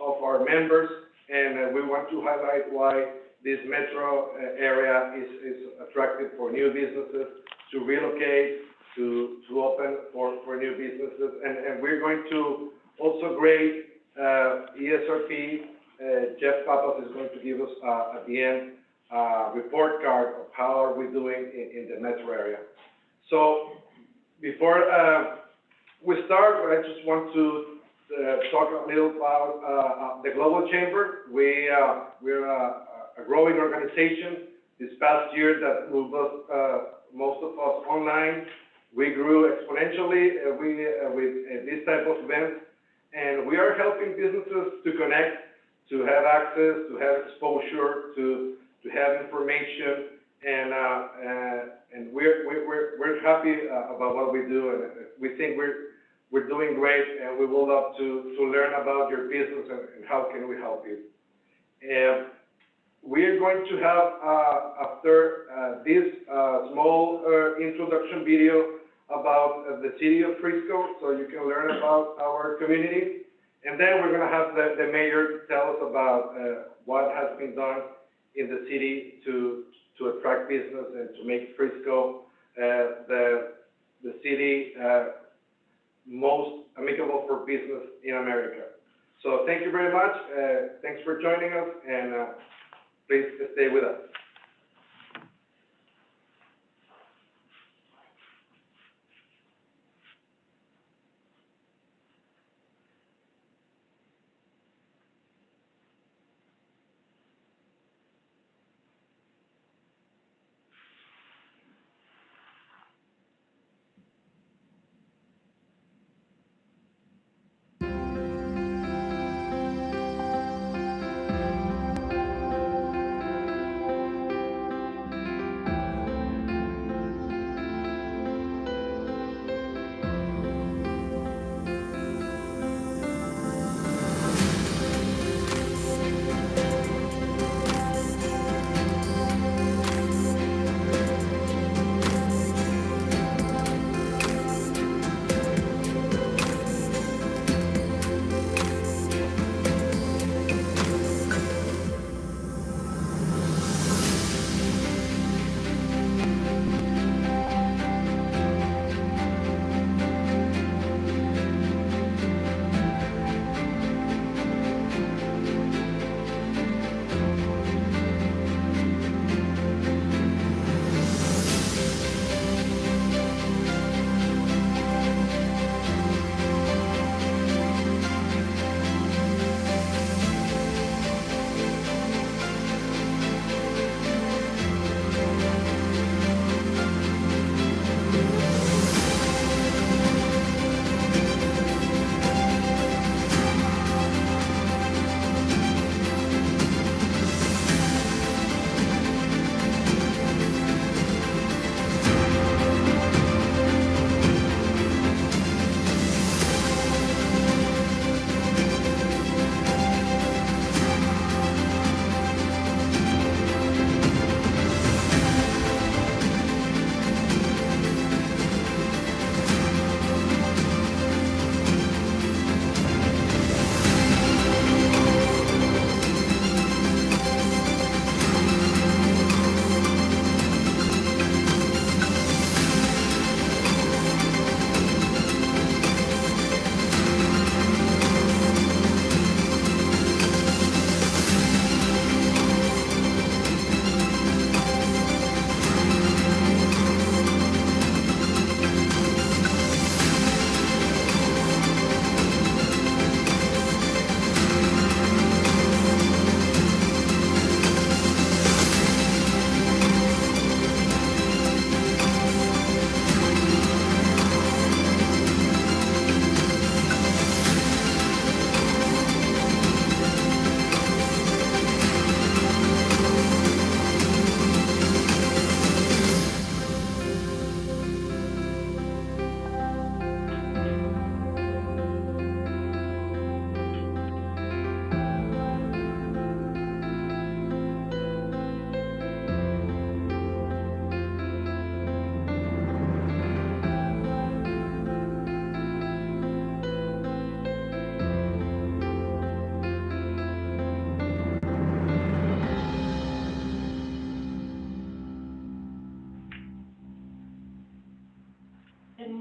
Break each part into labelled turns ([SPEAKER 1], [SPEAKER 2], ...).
[SPEAKER 1] of our members, and we want to highlight why this metro area is attractive for new businesses to relocate, to open for new businesses, and we're going to also grade ESRP. Jeff Pappas is going to give us at the end report card of how are we doing in the metro area. So before we start, I just want to talk a little about the Global Chamber. We're a growing organization. This past year that moved us, most of us online. We grew exponentially with this type of events, and we are helping businesses to connect, to have access, to have exposure, to have information, and we're happy about what we do, and we think we're doing great, and we would love to learn about your business and how can we help you. We are going to have, after this small introduction video about the city of Frisco, so you can learn about our community. And then we're going to have the mayor tell us about what has been done in the city to attract business and to make Frisco the city most amicable for business in America. So thank you very much. Thanks for joining us, and please stay with us.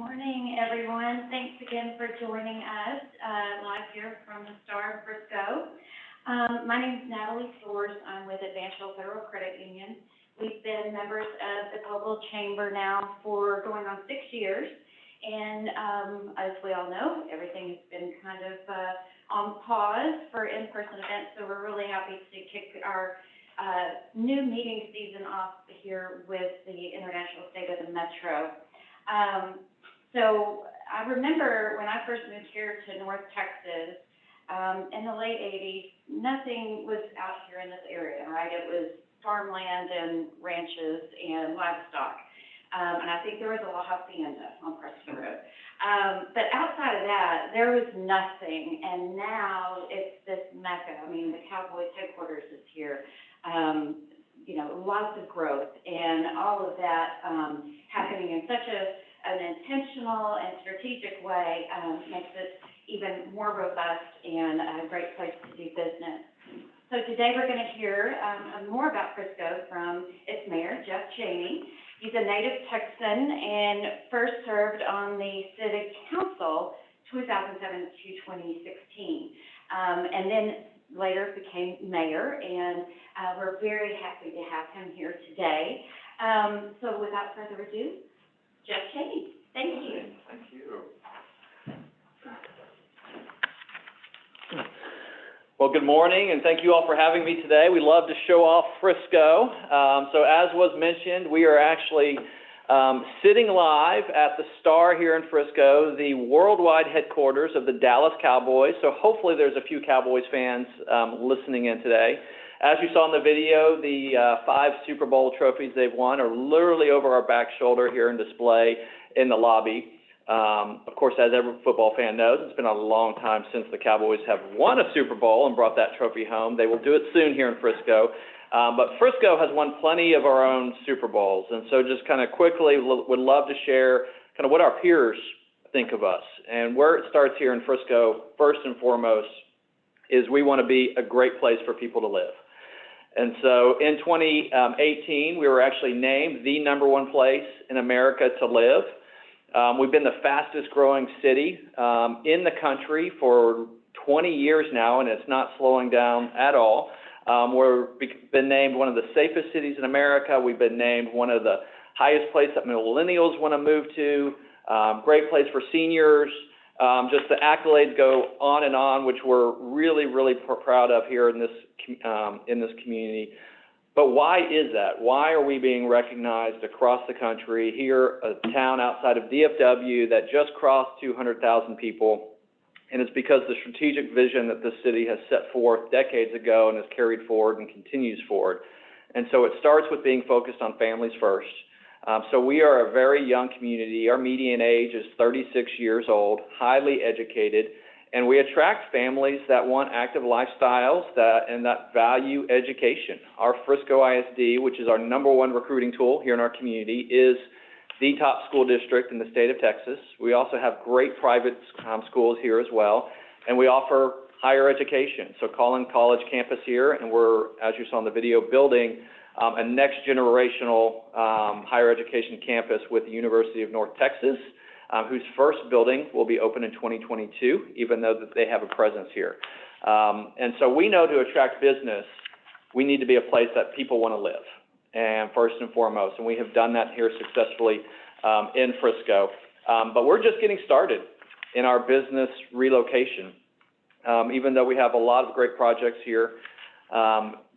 [SPEAKER 2] morning, everyone. Thanks again for joining us live here from the Star of Frisco. My name is Natalie Storrs. I'm with Advancial Federal Credit Union. We've been members of the Global Chamber now for going on 6 years. And as we all know, everything has been kind of on pause for in-person events, so we're really happy to kick our new meeting season off here with the International State of the Metro. So I remember when I first moved here to North Texas, in the late 80s, nothing was out here in this area, right? It was farmland and ranches and livestock. And I think there was a La Hacienda on Frisco Road. But outside of that, there was nothing. And now it's this mecca. I mean, the Cowboys headquarters is here. You know, lots of growth and all of that happening in such an intentional and strategic way makes it even more robust and a great place to do business. So today we're going to hear more about Frisco from its mayor, Jeff Cheney. He's a native Texan and first served on the city council 2007 to 2016, and then later became mayor, and we're very happy to have him here today. So without further ado, Jeff Cheney. Thank you.
[SPEAKER 1] Thank you.
[SPEAKER 3] Well, good morning, and thank you all for having me today. We love to show off Frisco. So as was mentioned, we are actually sitting live at the Star here in Frisco, the worldwide headquarters of the Dallas Cowboys. So hopefully there's a few Cowboys fans listening in today. As you saw in the video, the 5 Super Bowl trophies they've won are literally over our back shoulder here in display in the lobby. Of course, as every football fan knows, it's been a long time since the Cowboys have won a Super Bowl and brought that trophy home. They will do it soon here in Frisco. But Frisco has won plenty of our own Super Bowls. And so just kind of quickly would love to share kind of what our peers think of us. And where it starts here in Frisco, first and foremost, is we want to be a great place for people to live. And so in 2018, we were actually named the #1 place in America to live. We've been the fastest growing city in the country for 20 years now, and it's not slowing down at all. We've been named one of the safest cities in America. We've been named one of the highest places that millennials want to move to, great place for seniors. Just the accolades go on, which we're really, really proud of here in this community. But why is that? Why are we being recognized across the country? Here, a town outside of DFW that just crossed 200,000 people, and it's because the strategic vision that the city has set forth decades ago and has carried forward and continues forward. And so it starts with being focused on families first. So we are a very young community. Our median age is 36 years old, highly educated, and we attract families that want active lifestyles and that value education. Our Frisco ISD, which is our #1 recruiting tool here in our community, is the top school district in the state of Texas. We also have great private schools here as well, and we offer higher education. So Collin College campus here, and we're, as you saw in the video, building a next generational higher education campus with the University of North Texas, whose first building will be open in 2022, even though that they have a presence here. And so we know to attract business, we need to be a place that people want to live, and first and foremost, and we have done that here successfully in Frisco. But we're just getting started in our business relocation, even though we have a lot of great projects here.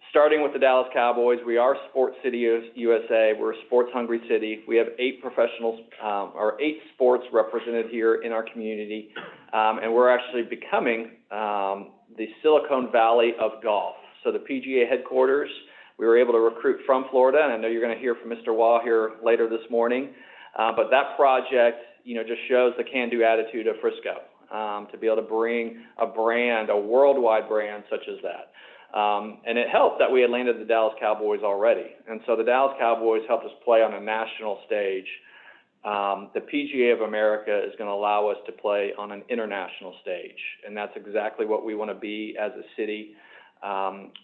[SPEAKER 3] Starting with the Dallas Cowboys, we are Sports City USA. We're a sports-hungry city. We have 8 professionals, or 8 sports represented here in our community, and we're actually becoming the Silicon Valley of golf. So the PGA headquarters, we were able to recruit from Florida, and I know you're going to hear from Mr. Waugh here later this morning. But that project, just shows the can-do attitude of Frisco, to be able to bring a brand, a worldwide brand such as that. And it helped that we had landed the Dallas Cowboys already. And so the Dallas Cowboys helped us play on a national stage. The PGA of America is going to allow us to play on an international stage. And that's exactly what we want to be as a city.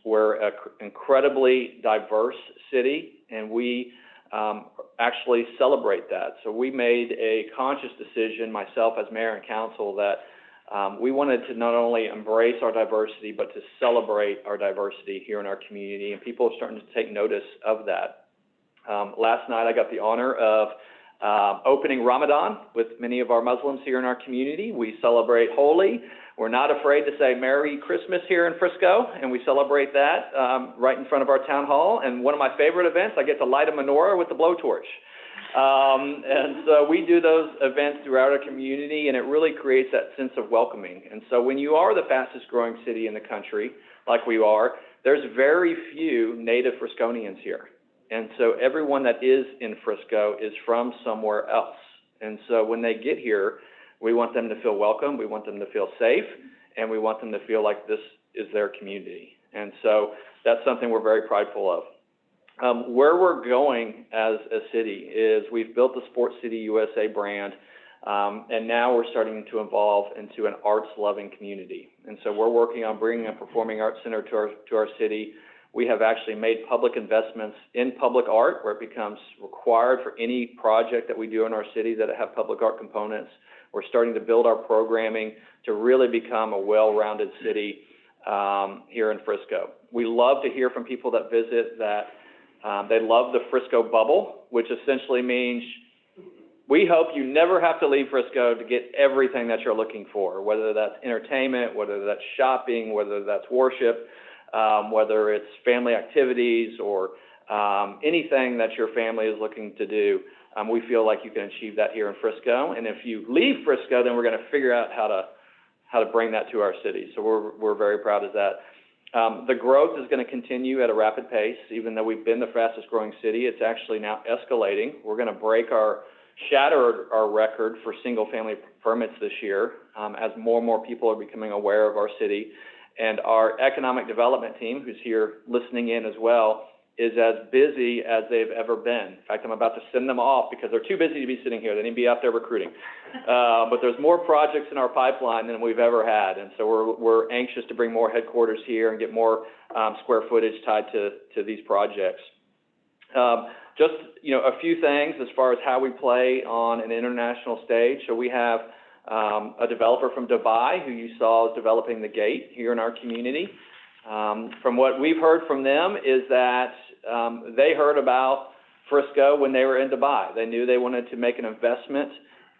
[SPEAKER 3] We're an incredibly diverse city, and we actually celebrate that. So we made a conscious decision, myself as mayor and council, that we wanted to not only embrace our diversity, but to celebrate our diversity here in our community, and people are starting to take notice of that. Last night I got the honor of opening Ramadan with many of our Muslims here in our community. We celebrate Holi. We're not afraid to say Merry Christmas here in Frisco, and we celebrate that right in front of our town hall. And one of my favorite events, I get to light a menorah with the blowtorch. And so we do those events throughout our community, and it really creates that sense of welcoming. And so when you are the fastest growing city in the country, like we are, there's very few native Frisconians here. And so everyone that is in Frisco is from somewhere else. And so when they get here, we want them to feel welcome, we want them to feel safe, and we want them to feel like this is their community. And so that's something we're very prideful of. Where we're going as a city is we've built the Sports City USA brand, and now we're starting to evolve into an arts-loving community. And so we're working on bringing a performing arts center to our city. We have actually made public investments in public art, where it becomes required for any project that we do in our city that have public art components. We're starting to build our programming to really become a well-rounded city here in Frisco. We love to hear from people that visit that they love the Frisco bubble, which essentially means we hope you never have to leave Frisco to get everything that you're looking for, whether that's entertainment, whether that's shopping, whether that's worship, whether it's family activities or anything that your family is looking to do. We feel like you can achieve that here in Frisco. And if you leave Frisco, then we're going to figure out how to bring that to our city. So we're very proud of that. The growth is going to continue at a rapid pace. Even though we've been the fastest growing city, it's actually now escalating. We're going to shatter our record for single family permits this year as more and more people are becoming aware of our city. And our economic development team, who's here listening in as well, is as busy as they've ever been. In fact, I'm about to send them off because they're too busy to be sitting here. They need to be out there recruiting. But there's more projects in our pipeline than we've ever had. And so we're anxious to bring more headquarters here and get more square footage tied to these projects. Just, a few things as far as how we play on an international stage. So we have a developer from Dubai who you saw is developing the gate here in our community. From what we've heard from them is that they heard about Frisco when they were in Dubai. They knew they wanted to make an investment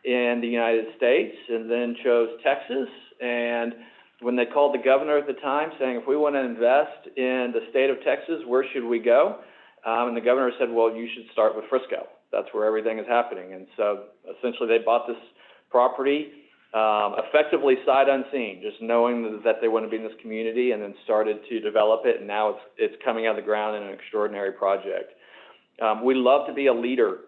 [SPEAKER 3] in the United States and then chose Texas. And when they called the governor at the time saying, if we want to invest in the state of Texas, where should we go? And the governor said, well, you should start with Frisco. That's where everything is happening. And so essentially they bought this property effectively sight unseen, just knowing that they want to be in this community, and then started to develop it, and now it's coming out of the ground in an extraordinary project. We love to be a leader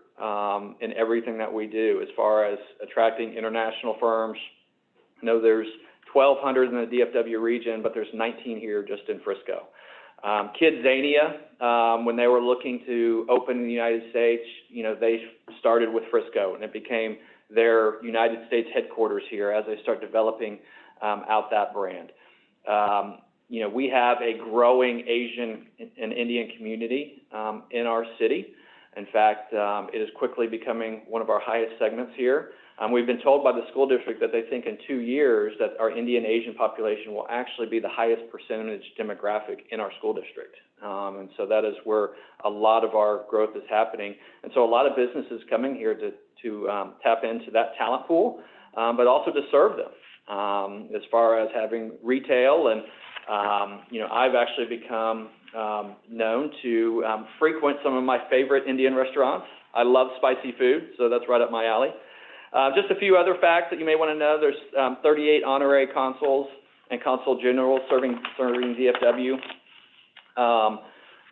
[SPEAKER 3] in everything that we do as far as attracting international firms. I know there's 1,200 in the DFW region, but there's 19 here just in Frisco. Kidzania, when they were looking to open in the United States, they started with Frisco, and it became their United States headquarters here as they start developing out that brand. We have a growing Asian and Indian community in our city. In fact, it is quickly becoming one of our highest segments here. We've been told by the school district that they think in 2 years that our Indian Asian population will actually be the highest percentage demographic in our school district. And so that is where a lot of our growth is happening. And so a lot of businesses coming here to tap into that talent pool, but also to serve them as far as having retail. And, I've actually become known to frequent some of my favorite Indian restaurants. I love spicy food, so that's right up my alley. Just a few other facts that you may want to know. There's 38 honorary consuls and consul generals serving DFW.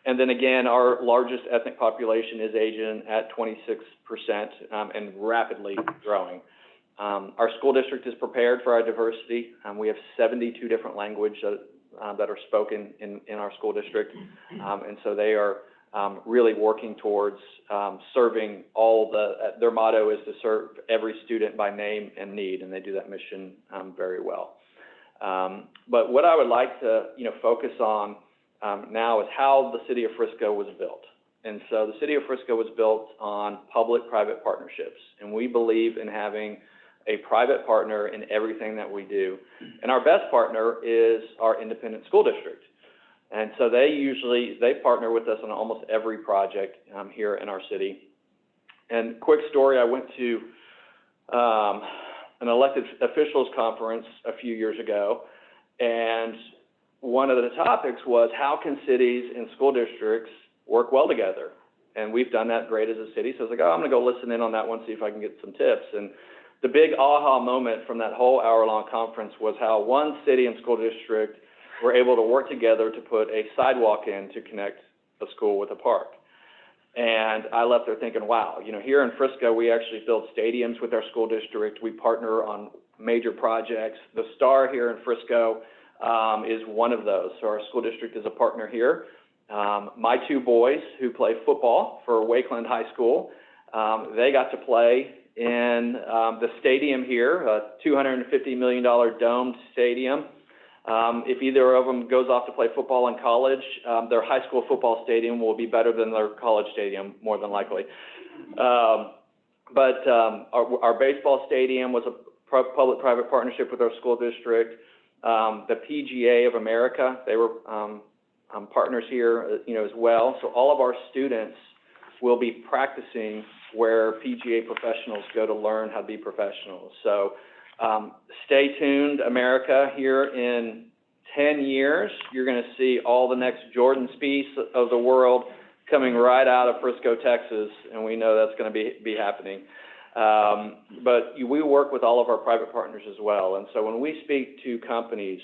[SPEAKER 3] And then again, our largest ethnic population is Asian at 26% and rapidly growing. Our school district is prepared for our diversity. We have 72 different languages that are spoken in our school district. And so they are really working towards serving their motto is to serve every student by name and need, and they do that mission very well. But what I would like to focus on now is how the city of Frisco was built. And so the city of Frisco was built on public-private partnerships, and we believe in having a private partner in everything that we do. And our best partner is our independent school district. And so they partner with us on almost every project here in our city. And quick story, I went to an elected officials conference a few years ago, and one of the topics was how can cities and school districts work well together? And we've done that great as a city, so I was like, oh, I'm gonna go listen in on that one, see if I can get some tips. And the big aha moment from that whole hour-long conference was how one city and school district were able to work together to put a sidewalk in to connect a school with a park. And I left there thinking, wow, you know, here in Frisco, we actually build stadiums with our school district. We partner on major projects. The Star here in Frisco is one of those. So our school district is a partner here. My two boys who play football for Wakeland High School, they got to play in the stadium here, a $250 million domed stadium. If either of them goes off to play football in college, their high school football stadium will be better than their college stadium, more than likely. But our baseball stadium was a public-private partnership with our school district. The PGA of America, they were partners here, you know, as well. So all of our students will be practicing where PGA professionals go to learn how to be professionals. So stay tuned, America. Here in 10 years, you're going to see all the next Jordan Spieth of the world coming right out of Frisco, Texas, and we know that's going to be happening. But we work with all of our private partners as well. And so when we speak to companies,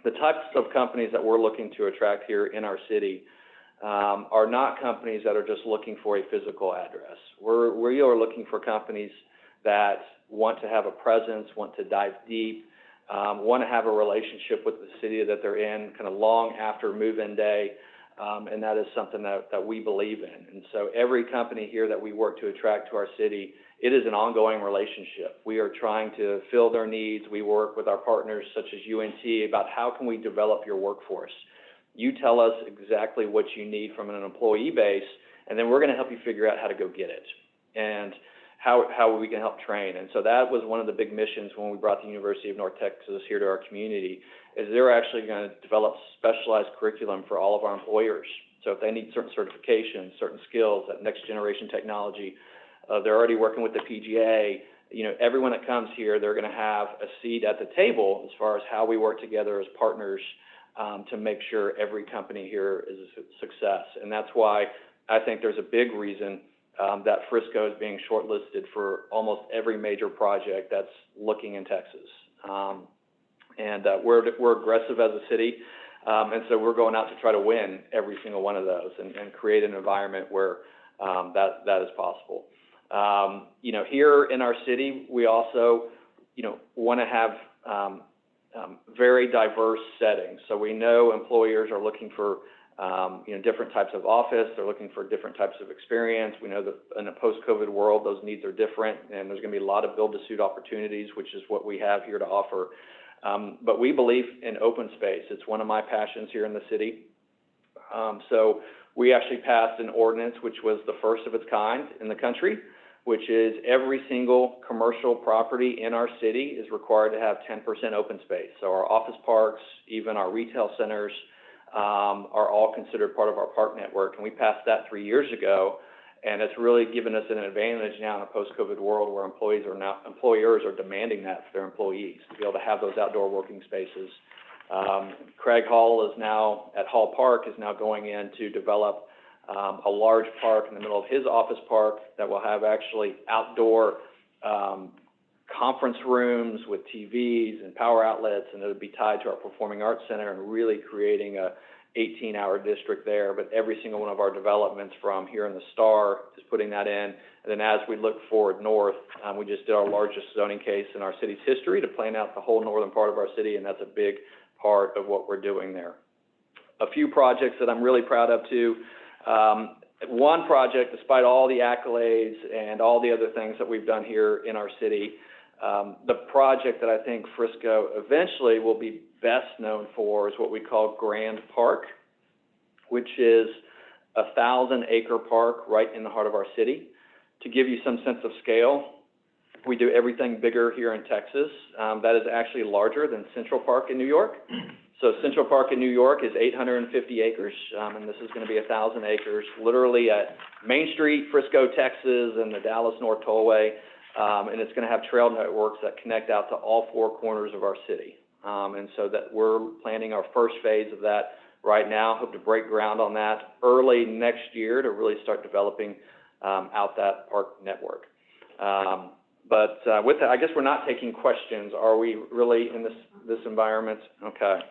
[SPEAKER 3] the types of companies that we're looking to attract here in our city are not companies that are just looking for a physical address. We are looking for companies that want to have a presence, want to dive deep, want to have a relationship with the city that they're in kind of long after move-in day, and that is something that we believe in. And so every company here that we work to attract to our city, it is an ongoing relationship. We are trying to fill their needs. We work with our partners such as UNT about how can we develop your workforce. You tell us exactly what you need from an employee base, and then we're going to help you figure out how to go get it and how we can help train. And so that was one of the big missions when we brought the University of North Texas here to our community, is they're actually going to develop specialized curriculum for all of our employers. So if they need certain certifications, certain skills, that next generation technology, they're already working with the PGA. You know, everyone that comes here, they're going to have a seat at the table as far as how we work together as partners to make sure every company here is a success. And that's why I think there's a big reason that Frisco is being shortlisted for almost every major project that's looking in Texas. We're aggressive as a city, and so we're going out to try to win every single one of those and create an environment where that is possible. You know, here in our city, we also, you know, want to have very diverse settings. So we know employers are looking for you know, different types of office. They're looking for different types of experience. We know that in a post-COVID world, those needs are different, and there's going to be a lot of build-to-suit opportunities, which is what we have here to offer. But we believe in open space. It's one of my passions here in the city. So we actually passed an ordinance, which was the first of its kind in the country, which is every single commercial property in our city is required to have 10% open space. So our office parks, even our retail centers, are all considered part of our park network. And we passed that 3 years ago, and it's really given us an advantage now in a post-COVID world where employers are demanding that for their employees, to be able to have those outdoor working spaces. Craig Hall is now, at Hall Park, is now going in to develop a large park in the middle of his office park that will have actually outdoor conference rooms with TVs and power outlets, and it'll be tied to our Performing Arts Center and really creating a 18-hour district there. But every single one of our developments from here in the Star is putting that in. And then as we look forward north, we just did our largest zoning case in our city's history to plan out the whole northern part of our city, and that's a big part of what we're doing there. A few projects that I'm really proud of too. One project, despite all the accolades and all the other things that we've done here in our city, the project that I think Frisco eventually will be best known for is what we call Grand Park, which is 1,000-acre park right in the heart of our city. To give you some sense of scale, we do everything bigger here in Texas. That is actually larger than Central Park in New York. So Central Park in New York is 850 acres, and this is going to be 1,000 acres, literally at Main Street, Frisco, Texas, and the Dallas North Tollway, and it's going to have trail networks that connect out to all four corners of our city. And so that we're planning our first phase of that right now. Hope to break ground on that early next year to really start developing out that park network. But with that, I guess we're not taking questions. Are we really in this environment? Okay.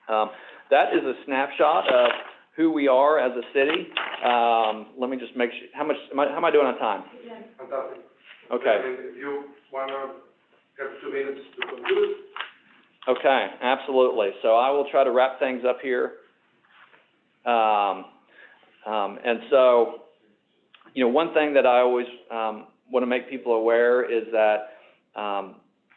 [SPEAKER 3] That is a snapshot of who we are as a city. Let me just make sure, how am I doing on time?
[SPEAKER 1] Fantastic.
[SPEAKER 3] Okay.
[SPEAKER 1] And if you want to have 2 minutes to conclude.
[SPEAKER 3] Okay, absolutely. So I will try to wrap things up here. And so, you know, one thing that I always want to make people aware is that,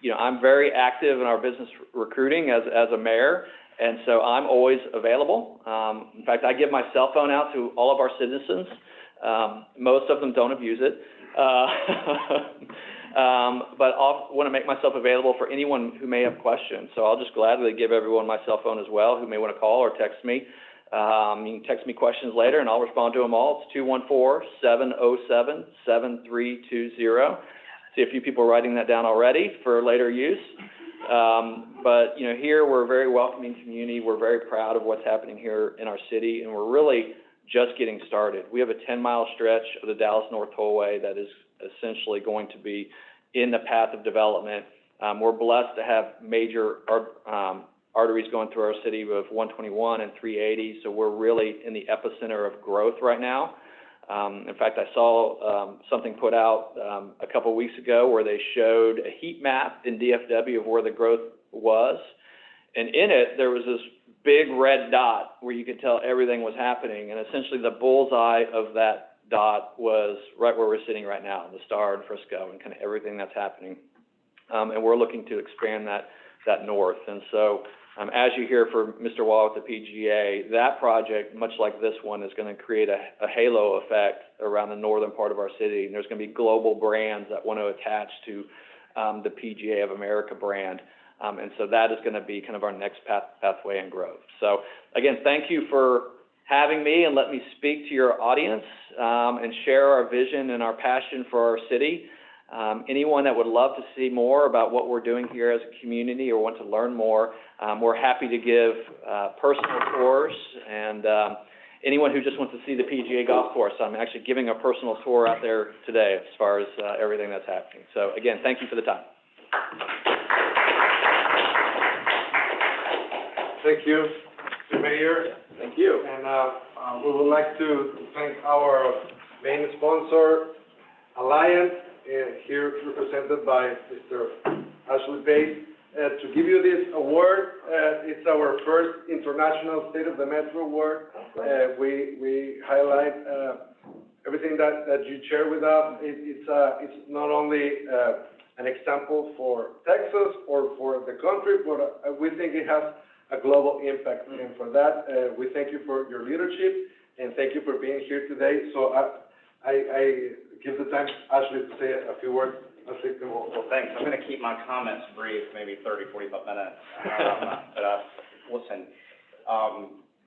[SPEAKER 3] you know, I'm very active in our business recruiting as a mayor, and so I'm always available. In fact, I give my cell phone out to all of our citizens. Most of them don't abuse it. But I want to make myself available for anyone who may have questions. So I'll just gladly give everyone my cell phone as well who may want to call or text me. You can text me questions later, and I'll respond to them all. It's 214-707-7320. See a few people writing that down already for later use. But, you know, here we're a very welcoming community. We're very proud of what's happening here in our city, and we're really just getting started. We have a 10-mile stretch of the Dallas North Tollway that is essentially going to be in the path of development. We're blessed to have major arteries going through our city of 121 and 380, so we're really in the epicenter of growth right now. In fact, I saw something put out a couple of weeks ago where they showed a heat map in DFW of where the growth was, and in it there was this big red dot where you could tell everything was happening, and essentially the bullseye of that dot was right where we're sitting right now, the Star in Frisco, and kind of everything that's happening. And we're looking to expand that north. And so as you hear from Mr. Waugh with the PGA, that project, much like this one, is going to create a halo effect around the northern part of our city. And there's going to be global brands that want to attach to the PGA of America brand. And so that is going to be kind of our next pathway in growth. So again, thank you for having me, and let me speak to your audience and share our vision and our passion for our city. Anyone that would love to see more about what we're doing here as a community or want to learn more, we're happy to give personal tours, and anyone who just wants to see the PGA golf course, I'm actually giving a personal tour out there today as far as everything that's happening. So again, thank you for the time.
[SPEAKER 1] Thank you, Mr. Mayor.
[SPEAKER 3] Thank you.
[SPEAKER 1] And we would like to thank our main sponsor, Alliant, here represented by Mr. Ashley Bates. To give you this award, it's our first International State of the Metro award. We highlight everything that you share with us. It's not only an example for Texas or for the country, but we think it has a global impact. And for that, we thank you for your leadership, and thank you for being here today. So I give the time, Ashley, to say a few words.
[SPEAKER 4] Well, thanks. I'm going to keep my comments brief, maybe 30, 45 minutes. Listen,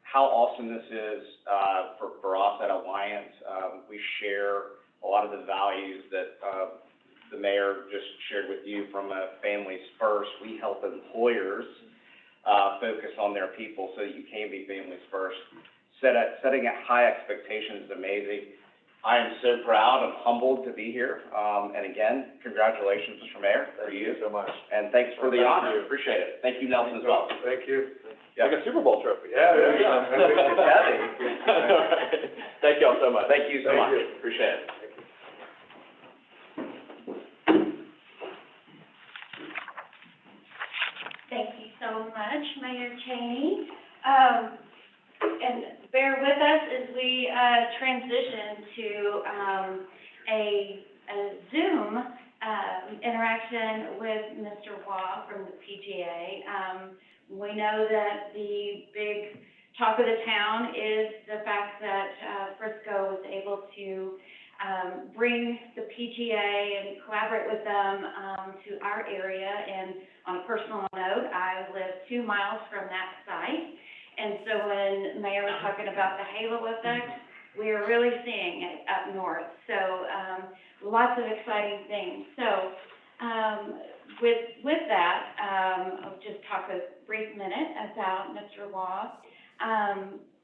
[SPEAKER 4] how awesome this is for us at Alliant. We share a lot of the values that the mayor just shared with you from Families First. We help employers focus on their people so that you can be families first. Setting at high expectations is amazing. I am so proud and humbled to be here. And again, congratulations, Mr. Mayor.
[SPEAKER 1] Thank you so much.
[SPEAKER 4] And thanks for the honor. Appreciate it. Thank you, Nelson, as well.
[SPEAKER 1] Thank you.
[SPEAKER 3] Yeah. Like a Super Bowl trophy.
[SPEAKER 1] Yeah.
[SPEAKER 3] Thank you all so much.
[SPEAKER 4] Thank you so much. Appreciate it.
[SPEAKER 2] Thank you so much, Mayor Cheney. And bear with us as we transition to a Zoom interaction with Mr. Waugh from the PGA. We know that the big talk of the town is the fact that Frisco was able to bring the PGA and collaborate with them to our area. And on a personal note, I live 2 miles from that site. And so when Mayor was talking about the halo effect, we are really seeing it up north. So lots of exciting things. So with that, I'll just talk a brief minute about Mr. Waugh.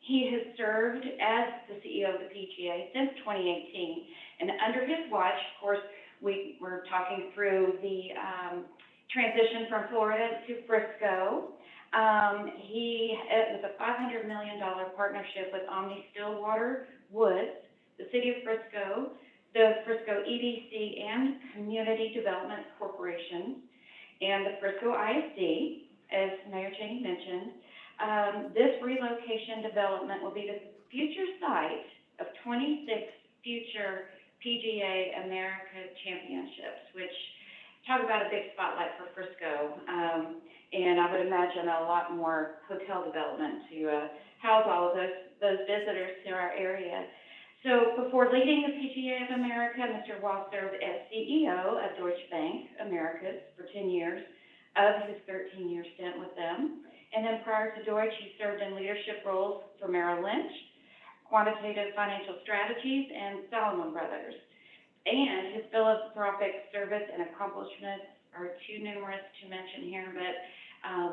[SPEAKER 2] He has served as the CEO of the PGA since 2018, and under his watch, of course, we were talking through the transition from Florida to Frisco. It was a $500 million partnership with Omni Stillwater Woods, the City of Frisco, the Frisco EDC and Community Development Corporation, and the Frisco ISD, as Mayor Cheney mentioned. This relocation development will be the future site of 26 future PGA America championships, which talk about a big spotlight for Frisco. And I would imagine a lot more hotel development to house all of those visitors to our area. So before leading the PGA of America, Mr. Waugh served as CEO of Deutsche Bank Americas for 10 years of his 13-year stint with them. And then prior to Deutsche, he served in leadership roles for Merrill Lynch, Quantitative Financial Strategies, and Salomon Brothers. And his philanthropic service and accomplishments are too numerous to mention here, but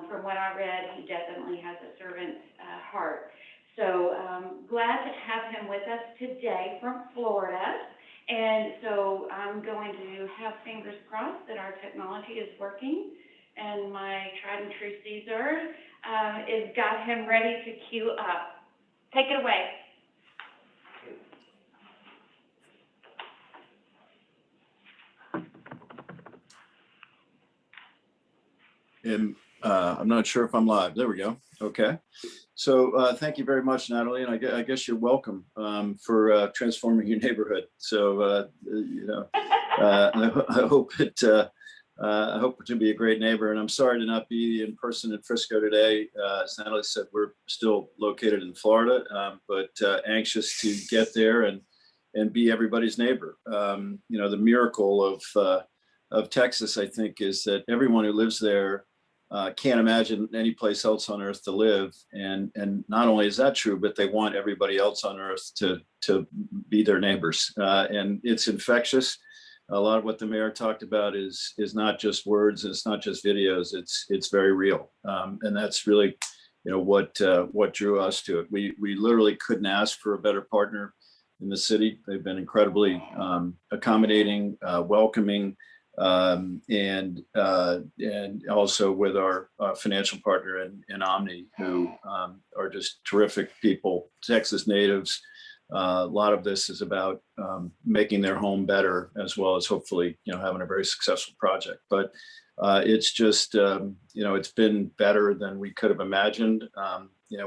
[SPEAKER 2] from what I read, he definitely has a servant's heart. So glad to have him with us today from Florida. And so I'm going to have fingers crossed that our technology is working, and my tried and true Caesar is got him ready to queue up. Take it away.
[SPEAKER 5] And I'm not sure if I'm live. There we go. Okay. So thank you very much, Natalie. And I guess you're welcome for transforming your neighborhood. So, I hope to be a great neighbor. And I'm sorry to not be in person in Frisco today. As Natalie said, we're still located in Florida, but anxious to get there and be everybody's neighbor. The miracle of Texas, I think, is that everyone who lives there can't imagine any place else on earth to live. And not only is that true, but they want everybody else on earth to be their neighbors. And it's infectious. A lot of what the mayor talked about is not just words, and it's not just videos. It's very real. And that's really, what drew us to it. We literally couldn't ask for a better partner in the city. They've been incredibly accommodating, welcoming, and also with our financial partner in Omni, who are just terrific people, Texas natives. A lot of this is about making their home better, as well as hopefully, having a very successful project. But it's just, it's been better than we could have imagined.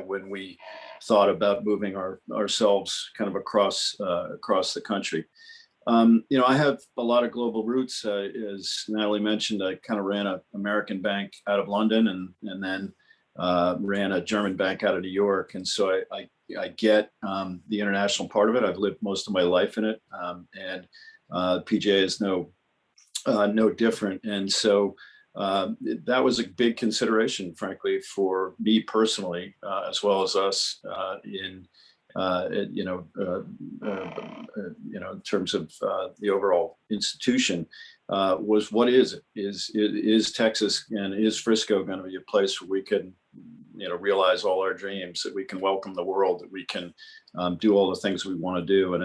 [SPEAKER 5] When we thought about moving ourselves kind of across the country. I have a lot of global roots. As Natalie mentioned, I kind of ran an American bank out of London and then ran a German bank out of New York. And so I get the international part of it. I've lived most of my life in it. And PGA is no different. And so that was a big consideration, frankly, for me personally, as well as us in terms of the overall institution, was what is it? Is Texas and is Frisco going to be a place where we can, realize all our dreams, that we can welcome the world, that we can do all the things we want to do, and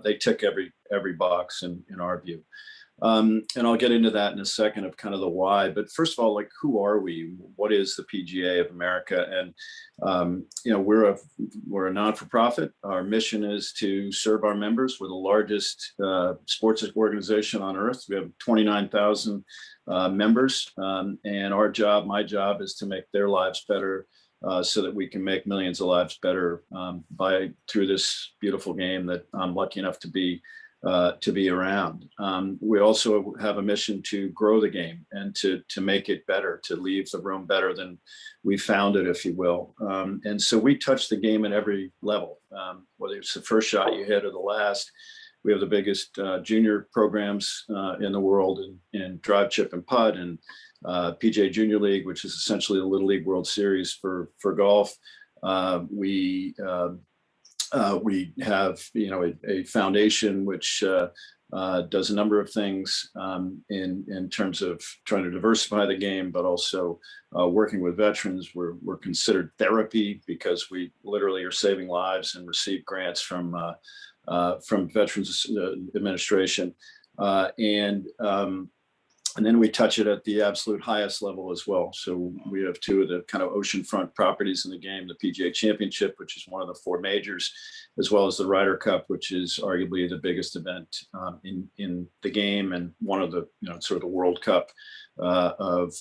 [SPEAKER 5] they tick every box in our view. And I'll get into that in a second of kind of the why. But first of all, who are we? What is the PGA of America? And, we're a non-for-profit. Our mission is to serve our members. We're the largest sports organization on earth. We have 29,000 members. And my job is to make their lives better so that we can make millions of lives better through this beautiful game that I'm lucky enough to be to be around. We also have a mission to grow the game and to make it better, to leave the room better than we found it, if you will. And so we touch the game at every level, whether it's the first shot you hit or the last. We have the biggest junior programs in the world in drive, chip, and putt, and PGA Junior League, which is essentially the Little League World Series for golf. We have, a foundation which does a number of things in terms of trying to diversify the game, but also working with veterans. We're considered therapy because we literally are saving lives and receive grants from Veterans Administration, and then we touch it at the absolute highest level as well. So we have two of the kind of oceanfront properties in the game, the PGA Championship, which is one of the four majors, as well as the Ryder Cup, which is arguably the biggest event in the game, and one of the, sort of the World Cup of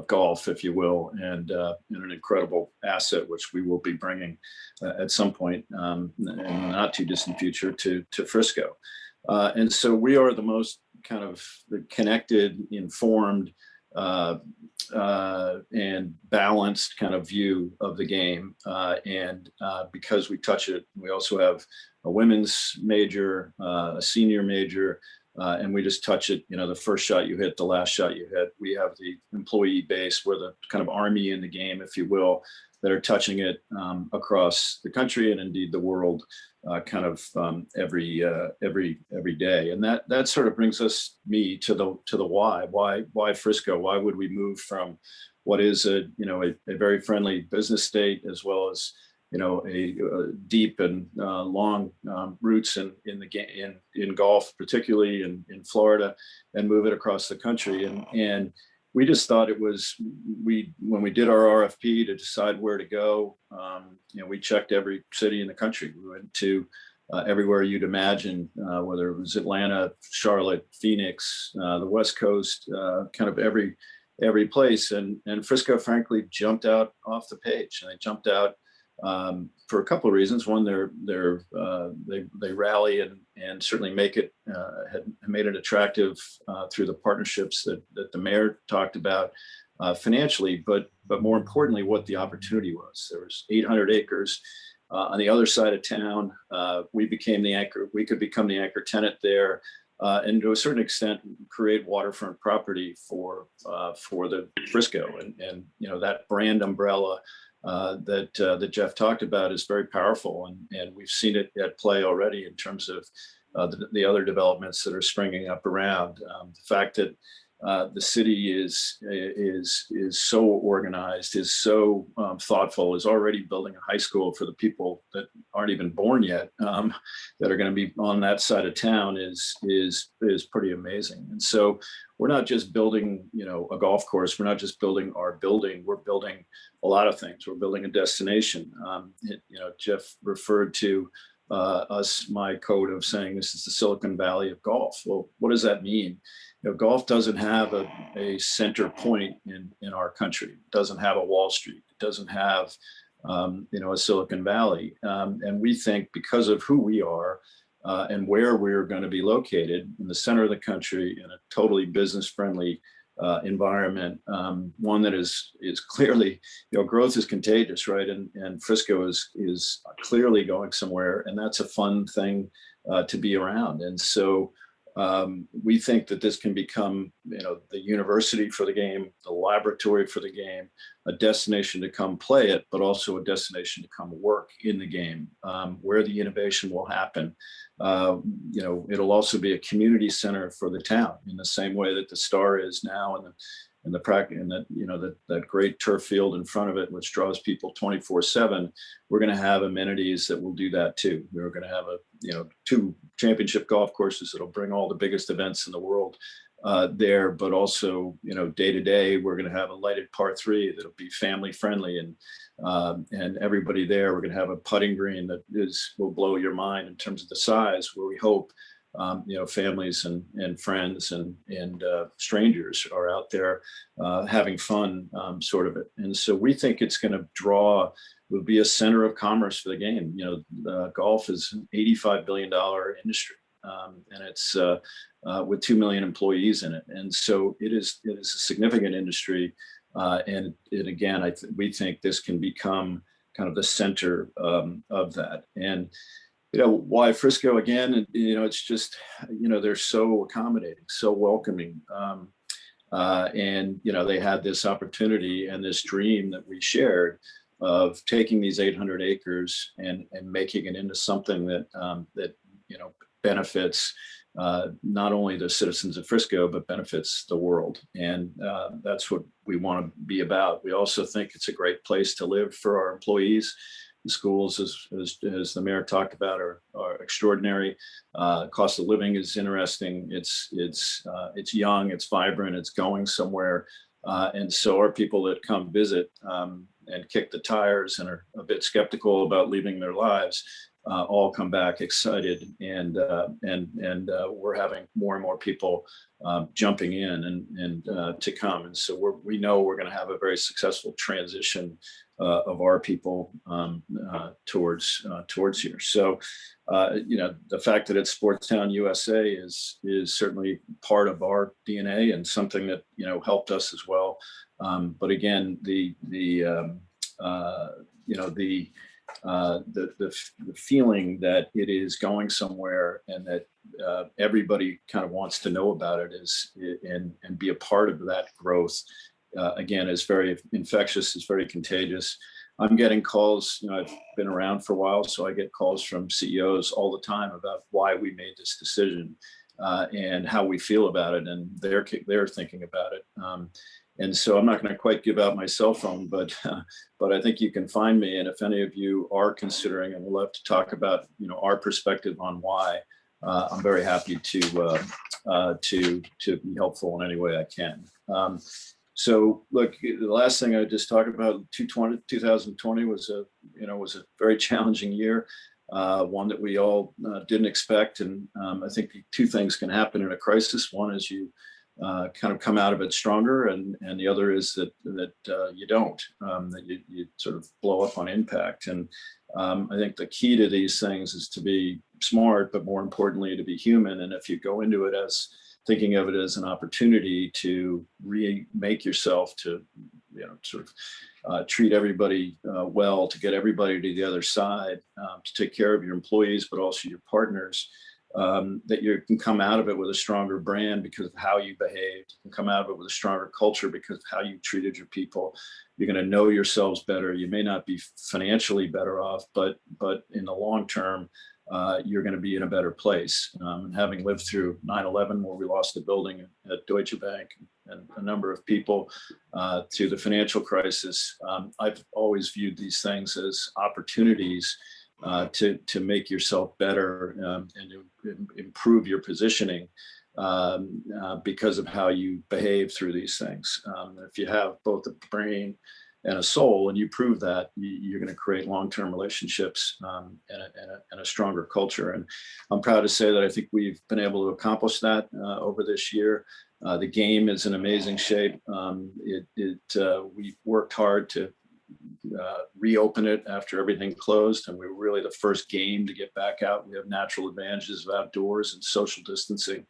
[SPEAKER 5] golf, if you will, and an incredible asset, which we will be bringing at some point in the not too distant future to Frisco. And so we are the most kind of connected, informed, and balanced kind of view of the game. And because we touch it, we also have a women's major, a senior major, and we just touch it, the first shot you hit, the last shot you hit. We have the employee base, we're the kind of army in the game, if you will, that are touching it across the country and indeed the world, kind of every day. And that sort of brings me to the why Frisco? Why would we move from what is a very friendly business state, as well as a deep and long roots in golf, particularly in Florida, and move it across the country? And we just thought it was, when we did our RFP to decide where to go, we checked every city in the country. We went to everywhere you'd imagine, whether it was Atlanta, Charlotte, Phoenix, the West Coast, kind of every place. And Frisco, frankly, jumped out off the page. And they jumped out for a couple of reasons. One, they rally and certainly make it, had made it attractive through the partnerships that the mayor talked about financially, but more importantly, what the opportunity was. There was 800 acres on the other side of town. We could become the anchor tenant there, and to a certain extent create waterfront property for the Frisco, and that brand umbrella that Jeff talked about is very powerful, and we've seen it at play already in terms of the other developments that are springing up around. The fact that the city is so organized, is so thoughtful, is already building a high school for the people that aren't even born yet, that are going to be on that side of town is pretty amazing. And so we're not just building, a golf course. We're not just building our building. We're building a lot of things. We're building a destination. Jeff referred to my code of saying this is the Silicon Valley of golf. Well, what does that mean? Golf doesn't have a center point in our country. It doesn't have a Wall Street. It doesn't have, a Silicon Valley. And we think because of who we are and where we're going to be located in the center of the country, in a totally business-friendly environment, one that is clearly, growth is contagious, right? And Frisco is clearly going somewhere, and that's a fun thing to be around. And so we think that this can become, the university for the game, the laboratory for the game, a destination to come play it, but also a destination to come work in the game, where the innovation will happen. It'll also be a community center for the town in the same way that the Star is now, and that great turf field in front of it, which draws people 24/7. We're going to have amenities that will do that too. We're going to have 2 championship golf courses that'll bring all the biggest events in the world there, but also, day to day, we're going to have a lighted par 3 that'll be family friendly, and everybody there. We're going to have a putting green that will blow your mind in terms of the size, where we hope families and friends and strangers are out there having fun, sort of it. And so we think it's going to will be a center of commerce for the game. Golf is an $85 billion industry. and it's with 2 million employees in it. And so it is a significant industry. And again, we think this can become kind of the center of that. And why Frisco again? And it's just they're so accommodating, so welcoming, and they had this opportunity and this dream that we shared of taking these 800 acres and making it into something that benefits not only the citizens of Frisco, but benefits the world. And that's what we want to be about. We also think it's a great place to live for our employees. The schools, as the mayor talked about, are extraordinary. Cost of living is interesting. It's young, it's vibrant, it's going somewhere. And so our people that come visit and kick the tires and are a bit skeptical about leaving their lives all come back excited, and we're having more and more people jumping in and to come. And so we know we're going to have a very successful transition of our people towards here. So the fact that it's Sportstown USA is certainly part of our DNA and something that helped us as well. But again, the feeling that it is going somewhere and that everybody kind of wants to know about it and be a part of that growth, again, is very infectious, is very contagious. I'm getting calls, I've been around for a while, so I get calls from CEOs all the time about why we made this decision and how we feel about it, and they're thinking about it. And so I'm not going to quite give out my cell phone, but I think you can find me. And if any of you are considering, and we'd love to talk about, our perspective on why, I'm very happy to be helpful in any way I can. So look, the last thing I just talked about, 2020 was a very challenging year, one that we all didn't expect. And I think two things can happen in a crisis. One is you kind of come out of it stronger, and the other is that you don't, that you sort of blow up on impact. And I think the key to these things is to be smart, but more importantly, to be human. And if you go into it as thinking of it as an opportunity to remake yourself, to sort of treat everybody well, to get everybody to the other side, to take care of your employees, but also your partners, that you can come out of it with a stronger brand because of how you behaved. You can come out of it with a stronger culture because of how you treated your people. You're going to know yourselves better. You may not be financially better off, but in the long term, you're going to be in a better place. And having lived through 9/11, where we lost the building at Deutsche Bank and a number of people, to the financial crisis, I've always viewed these things as opportunities to make yourself better and to improve your positioning because of how you behave through these things. If you have both a brain and a soul, and you prove that, you're going to create long-term relationships and a stronger culture. And I'm proud to say that I think we've been able to accomplish that over this year. The game is in amazing shape. We worked hard to reopen it after everything closed, and we were really the first game to get back out. We have natural advantages of outdoors and social distancing,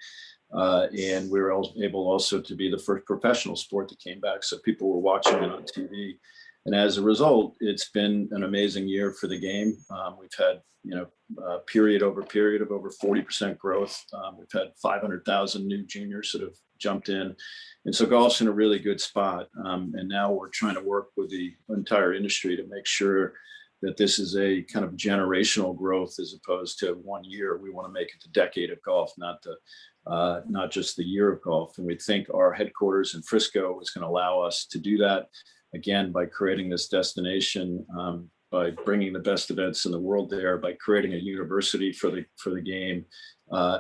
[SPEAKER 5] and we were able also to be the first professional sport that came back, so people were watching it on TV. And as a result, it's been an amazing year for the game. We've had period over period of over 40% growth. We've had 500,000 new juniors that have jumped in. And so golf's in a really good spot. And now we're trying to work with the entire industry to make sure that this is a kind of generational growth as opposed to 1 year. We want to make it the decade of golf, not just the year of golf. And we think our headquarters in Frisco is going to allow us to do that, again, by creating this destination, by bringing the best events in the world there, by creating a university for the game,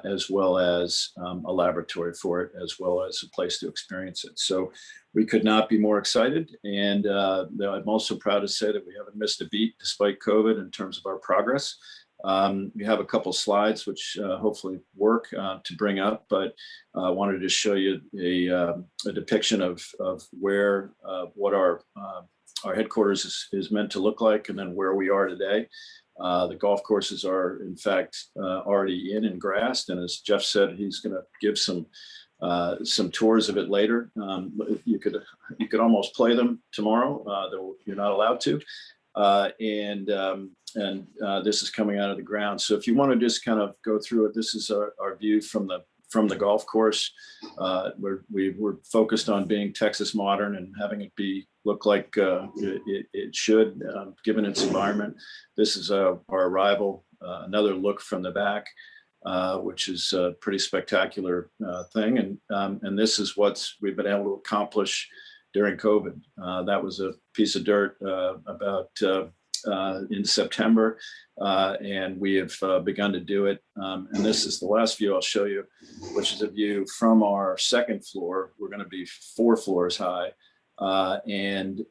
[SPEAKER 5] as well as a laboratory for it, as well as a place to experience it. So we could not be more excited. And I'm also proud to say that we haven't missed a beat despite COVID in terms of our progress. We have a couple slides which hopefully work to bring up, but I wanted to show you a depiction of what our our headquarters is meant to look like, and then where we are today. The golf courses are, in fact, already in and grassed. And as Jeff said, he's going to give some tours of it later. You could almost play them tomorrow, though you're not allowed to. And this is coming out of the ground. So if you want to just kind of go through it, this is our view from the golf course. We're focused on being Texas modern and having it look like it should, given its environment. This is our arrival, another look from the back, which is a pretty spectacular thing. And this is what we've been able to accomplish during COVID. That was a piece of dirt about in September, and we have begun to do it. And this is the last view I'll show you, which is a view from our second floor. We're going to be 4 floors high, and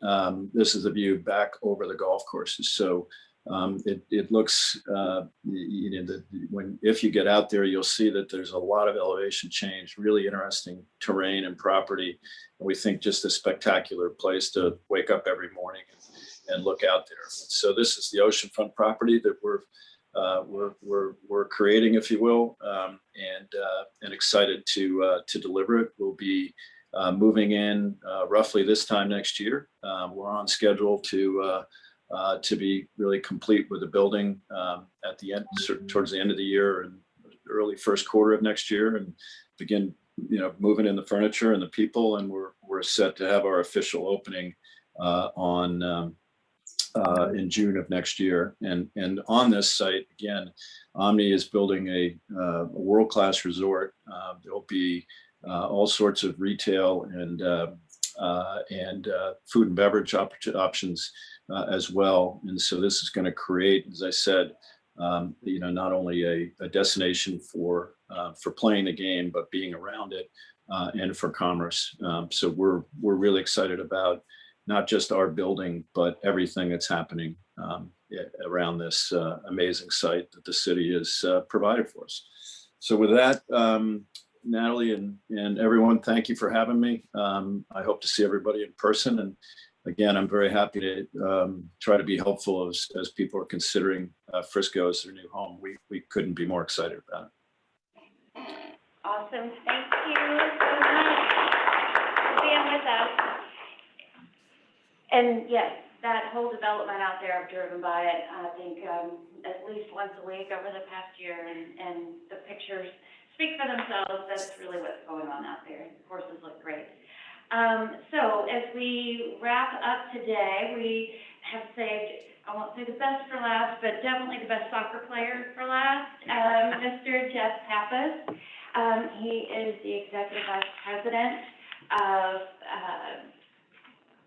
[SPEAKER 5] this is a view back over the golf courses. So it looks, if you get out there, you'll see that there's a lot of elevation change, really interesting terrain and property. And we think just a spectacular place to wake up every morning and look out there. So this is the oceanfront property that we're creating, if you will, and excited to deliver it. We'll be moving in roughly this time next year. We're on schedule to be really complete with the building at the end, towards the end of the year and early first quarter of next year, and begin, moving in the furniture and the people. And we're set to have our official opening in June of next year. And on this site, again, Omni is building a world-class resort. There'll be all sorts of retail and food and beverage options as well. And so this is going to create, as I said, not only a destination for playing the game, but being around it and for commerce. So we're really excited about not just our building, but everything that's happening around this amazing site that the city has provided for us. So with that, Natalie and everyone, thank you for having me. I hope to see everybody in person. And again, I'm very happy to try to be helpful as people are considering Frisco as their new home. We couldn't be more excited about it.
[SPEAKER 2] Awesome. Thank you so much for being with us. And yes, that whole development out there, I've driven by it, I think, at least once a week over the past year, and the pictures speak for themselves. That's really what's going on out there. The courses look great. So as we wrap up today, we have saved, I won't say the best for last, but definitely the best soccer player for last, Mr. Jeff Pappas. He is the Executive Vice President of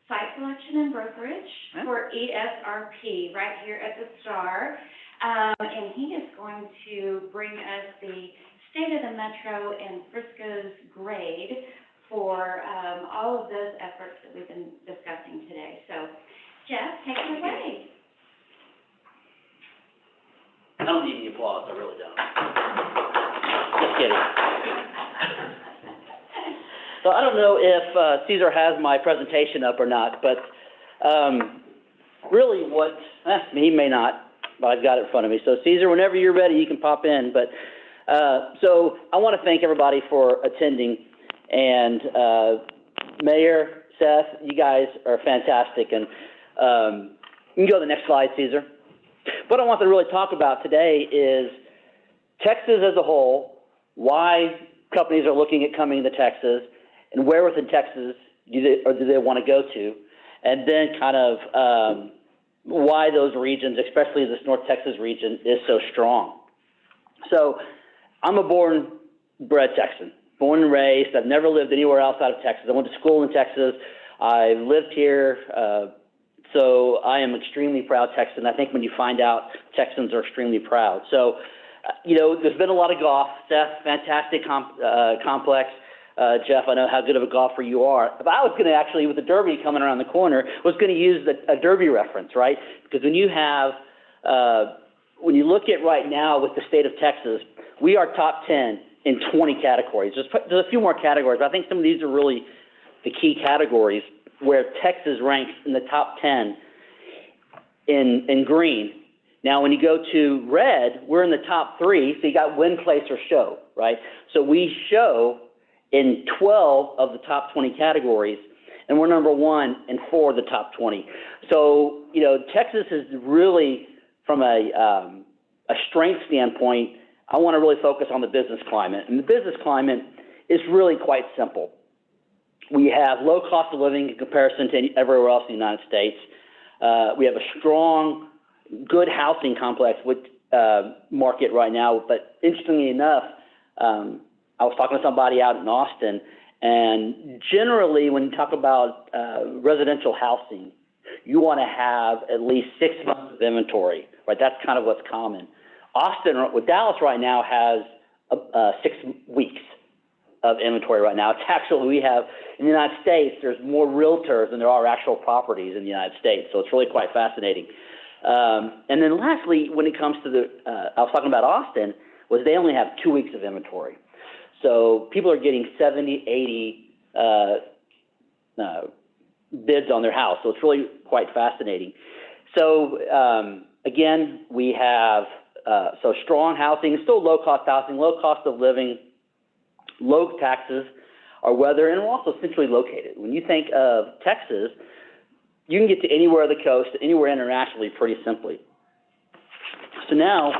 [SPEAKER 2] Site Selection and Brokerage for ESRP right here at the Star. And he is going to bring us the state of the Metro and Frisco's grade for all of those efforts that we've been discussing today. So, Jeff, take it away.
[SPEAKER 6] I don't need any applause, I really don't. Just kidding. So I don't know if Caesar has my presentation up or not, but really he may not, but I've got it in front of me. So Caesar, whenever you're ready, you can pop in. But so I want to thank everybody for attending. And Mayor, Seth, you guys are fantastic. And you can go to the next slide, Caesar. What I want to really talk about today is Texas as a whole, why companies are looking at coming to Texas, and where within Texas do they want to go to, and then kind of why those regions, especially this North Texas region, is so strong. So I'm a born and bred Texan, born and raised. I've never lived anywhere outside of Texas. I went to school in Texas. I lived here, so I am extremely proud Texan. I think when you find out, Texans are extremely proud. So, there's been a lot of golf. Seth, fantastic complex. Jeff, I know how good of a golfer you are. But I was going to actually, with the Derby coming around the corner, was going to use a Derby reference, right? Because when you have, when you look at right now with the state of Texas, we are top 10 in 20 categories. There's a few more categories, but I think some of these are really the key categories. where Texas ranks in the top 10 in green. Now, when you go to red, we're in the top 3, so you got win, place, or show, right? So we show in 12 of the top 20 categories, and we're number 1 in 4 of the top 20. So, you know, Texas is really, from a strength standpoint, I want to really focus on the business climate. And the business climate is really quite simple. We have low cost of living in comparison to everywhere else in the United States. We have a strong, good housing complex with market right now. But interestingly enough, I was talking to somebody out in Austin, and generally when you talk about residential housing, you want to have at least 6 months of inventory, right? That's kind of what's common. Austin, with Dallas right now, has 6 weeks of inventory right now. It's actually, we have, in the United States, there's more realtors than there are actual properties in the United States, so it's really quite fascinating. And then lastly, when it comes to the, I was talking about Austin, was they only have 2 weeks of inventory. So people are getting 70, 80 bids on their house, so it's really quite fascinating. So again, we have so strong housing, still low-cost housing, low cost of living, low taxes, our weather, and we're also centrally located. When you think of Texas, you can get to anywhere on the coast, anywhere internationally pretty simply. So now,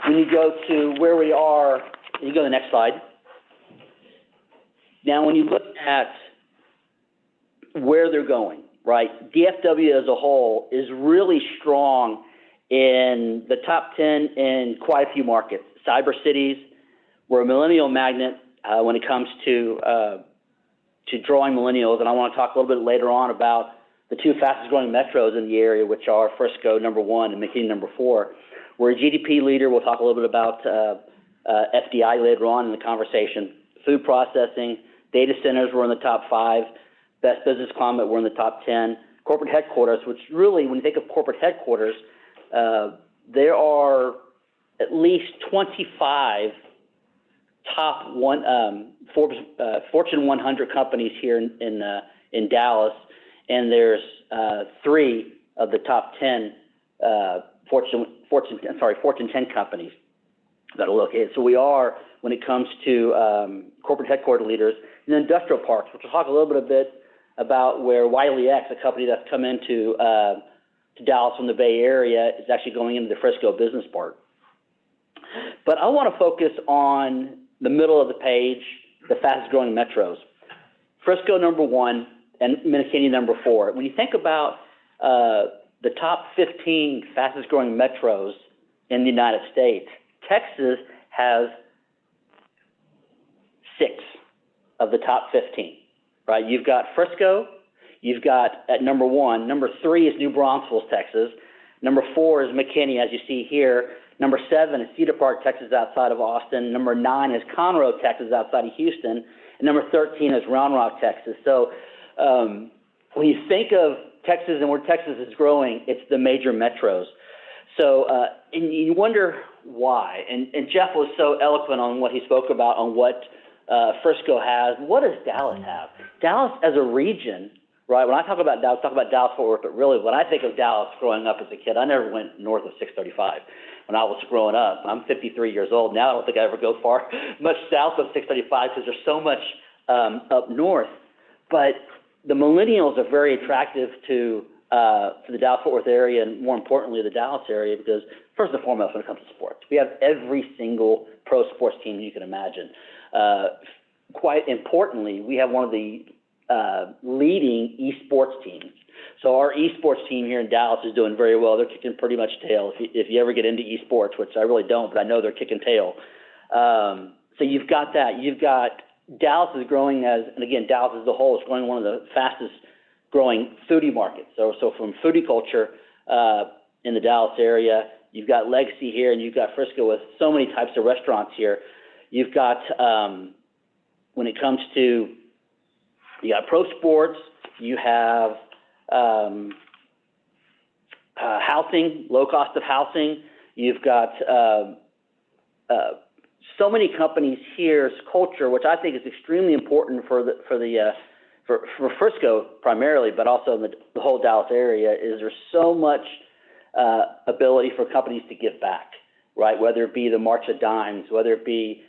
[SPEAKER 6] when you go to where we are, you go to the next slide. Now, when you look at where they're going, right, DFW as a whole is really strong in the top 10 in quite a few markets. Cyber cities, we're a millennial magnet when it comes to drawing millennials, and I want to talk a little bit later on about the 2 fastest growing metros in the area, which are Frisco, number 1, and McKinney, number 4. We're a GDP leader. We'll talk a little bit about FDI later on in the conversation. Food processing, data centers, we're in the top 5. Best business climate, we're in the top 10. Corporate headquarters, which really, when you think of corporate headquarters, there are at least 25 top Fortune 100 companies here in Dallas, and there's 3 of the top 10 Fortune 10 companies that are located. So we are, when it comes to corporate headquarters leaders, in industrial parks, which we'll talk a little bit about, where Wiley X, a company that's come into to Dallas from the Bay Area, is actually going into the Frisco business park. But I want to focus on the middle of the page, the fastest growing metros. Frisco, number 1, and McKinney, number 4. When you think about the top 15 fastest growing metros in the United States, Texas has 6 of the top 15, right? You've got Frisco, you've got at number 1, number 3 is New Braunfels, Texas, number 4 is McKinney, as you see here, number 7 is Cedar Park, Texas, outside of Austin, number 9 is Conroe, Texas, outside of Houston, and number 13 is Round Rock, Texas. So when you think of Texas and where Texas is growing, it's the major metros. So, and you wonder why. And Jeff was so eloquent on what he spoke about, on what Frisco has. What does Dallas have? Dallas as a region, right? When I talk about Dallas-Fort Worth, but really when I think of Dallas growing up as a kid, I never went north of 635 when I was growing up. I'm 53 years old now. I don't think I ever go much south of 635 because there's so much up north. But the millennials are very attractive to the Dallas-Fort Worth area, and more importantly, the Dallas area, because first and foremost, when it comes to sports, we have every single pro sports team you can imagine. Quite importantly, we have one of the leading esports teams. So our esports team here in Dallas is doing very well. They're kicking pretty much tail. If you ever get into esports, which I really don't, but I know they're kicking tail. So you've got that. You've got Dallas is growing and again, Dallas as a whole is growing one of the fastest growing foodie markets. So from foodie culture in the Dallas area, you've got Legacy here, and you've got Frisco with so many types of restaurants here. You've got, when it comes to, you got pro sports, you have housing, low cost of housing. You've got so many companies here's culture, which I think is extremely important for for Frisco primarily, but also in the whole Dallas area, is there's so much ability for companies to give back, right? Whether it be the March of Dimes, whether it be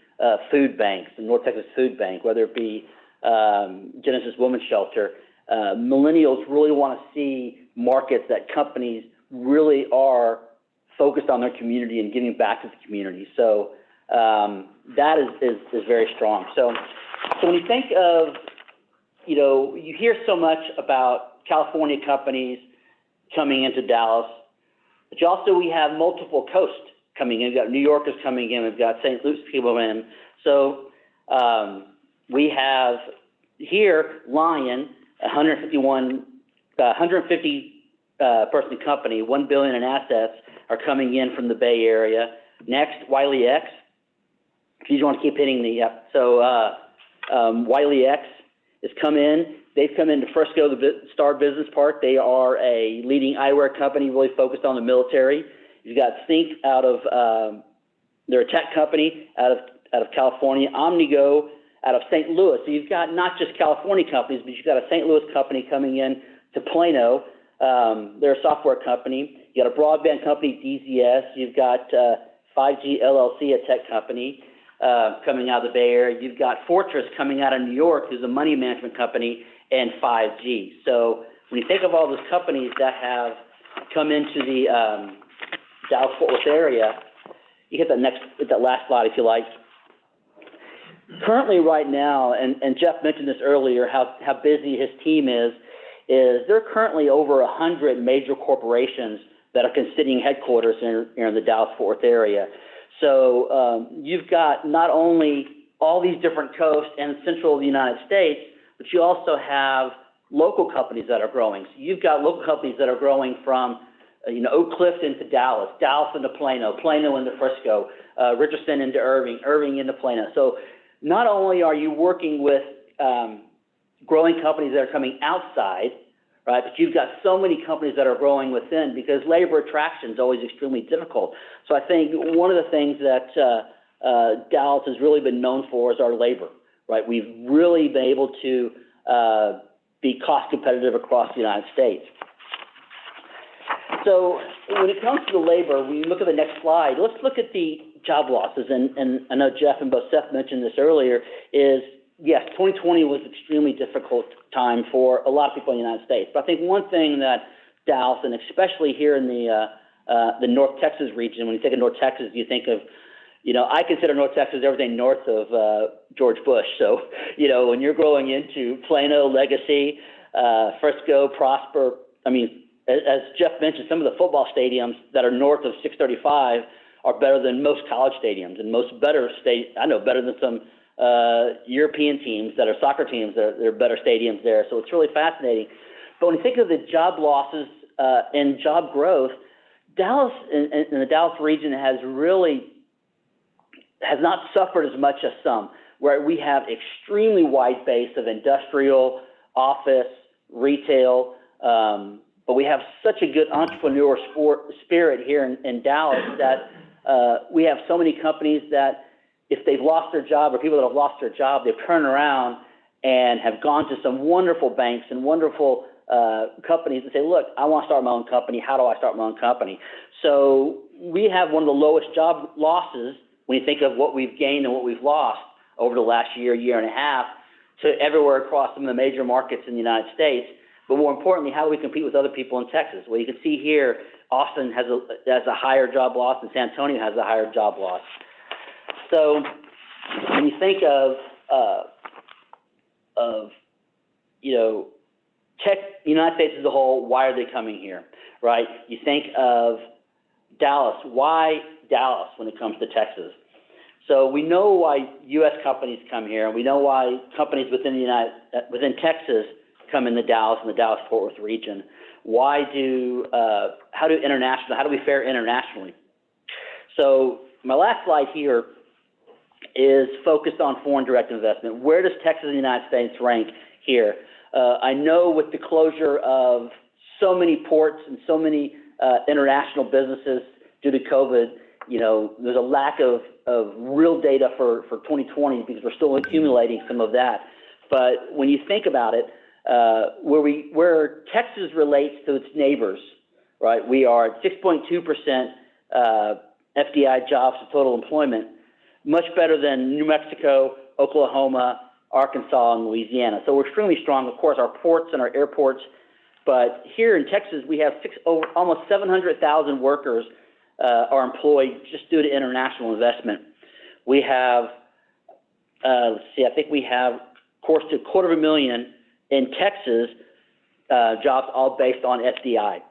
[SPEAKER 6] food banks, the North Texas Food Bank, whether it be Genesis Women's Shelter. Millennials really want to see markets that companies really are focused on their community and giving back to the community. So that is very strong. So when you think of, you hear so much about California companies coming into Dallas, but we have multiple coasts coming in. We've got New Yorkers coming in. We've got St. Louis people in. So we have here Alliant, 150 person company, $1 billion in assets are coming in from the Bay Area. Next, Wiley X. If you want to keep hitting the Wiley X has come in. They've come into Frisco, the Star Business Park. They are a leading eyewear company, really focused on the military. You've got Think out of they're a tech company out of California. Omnigo out of St. Louis. So you've got not just California companies, but you've got a St. Louis company coming in to Plano. They're a software company. You got a broadband company, DZS. You've got 5G LLC, a tech company coming out of the Bay Area. You've got Fortress coming out of New York, who's a money management company, and 5G. So when you think of all those companies that have come into the Dallas-Fort Worth area, you hit that last slide if you like. Currently, right now, and Jeff mentioned this earlier, how busy his team is there are currently over 100 major corporations that are considering headquarters in the Dallas-Fort Worth area. So you've got not only all these different coasts and central of the United States, but you also have local companies that are growing. So you've got local companies that are growing from Oak Cliff into Dallas, Dallas into Plano, Plano into Frisco, Richardson into Irving, Irving into Plano. So not only are you working with growing companies that are coming outside, right, but you've got so many companies that are growing within, because labor attraction is always extremely difficult. So I think one of the things that Dallas has really been known for is our labor, right? We've really been able to be cost competitive across the United States. So when it comes to the labor, when you look at the next slide, let's look at the job losses. And I know Jeff and both Seth mentioned this earlier, is yes, 2020 was an extremely difficult time for a lot of people in the United States. But I think one thing that Dallas, and especially here in the North Texas region, when you think of North Texas, you think of, I consider North Texas everything north of George Bush. So, when you're growing into Plano, Legacy, Frisco, Prosper, as Jeff mentioned, some of the football stadiums that are north of 635 are better than most college stadiums, and better than some European teams that are soccer teams. They're better stadiums there. So it's really fascinating. But when you think of the job losses and job growth, Dallas and the Dallas region has not suffered as much as some, where we have extremely wide base of industrial, office, retail, but we have such a good entrepreneur spirit here in Dallas that we have so many companies that if they've lost their job, or people that have lost their job, they've turned around and have gone to some wonderful banks and wonderful companies and say, look, I want to start my own company. How do I start my own company? So we have one of the lowest job losses when you think of what we've gained and what we've lost over the last year and a half, to everywhere across some of the major markets in the United States. But more importantly, how do we compete with other people in Texas? Well, you can see here, Austin has a higher job loss, and San Antonio has a higher job loss. So when you think of tech, the United States as a whole, why are they coming here, right? You think of Dallas. Why Dallas when it comes to Texas? So we know why U.S. companies come here, and we know why companies within Texas come into Dallas and the Dallas-Fort Worth region. How do we fare internationally? So my last slide here is focused on foreign direct investment. Where does Texas and the United States rank here? I know with the closure of so many ports and so many international businesses due to COVID, there's a lack of real data for 2020 because we're still accumulating some of that. But when you think about it, where Texas relates to its neighbors, right? We are at 6.2% FDI jobs to total employment, much better than New Mexico, Oklahoma, Arkansas, and Louisiana. So we're extremely strong, of course, our ports and our airports. But here in Texas, we have almost 700,000 workers are employed just due to international investment. We have, let's see, I think we have, of course, to 250,000 in Texas jobs, all based on FDI.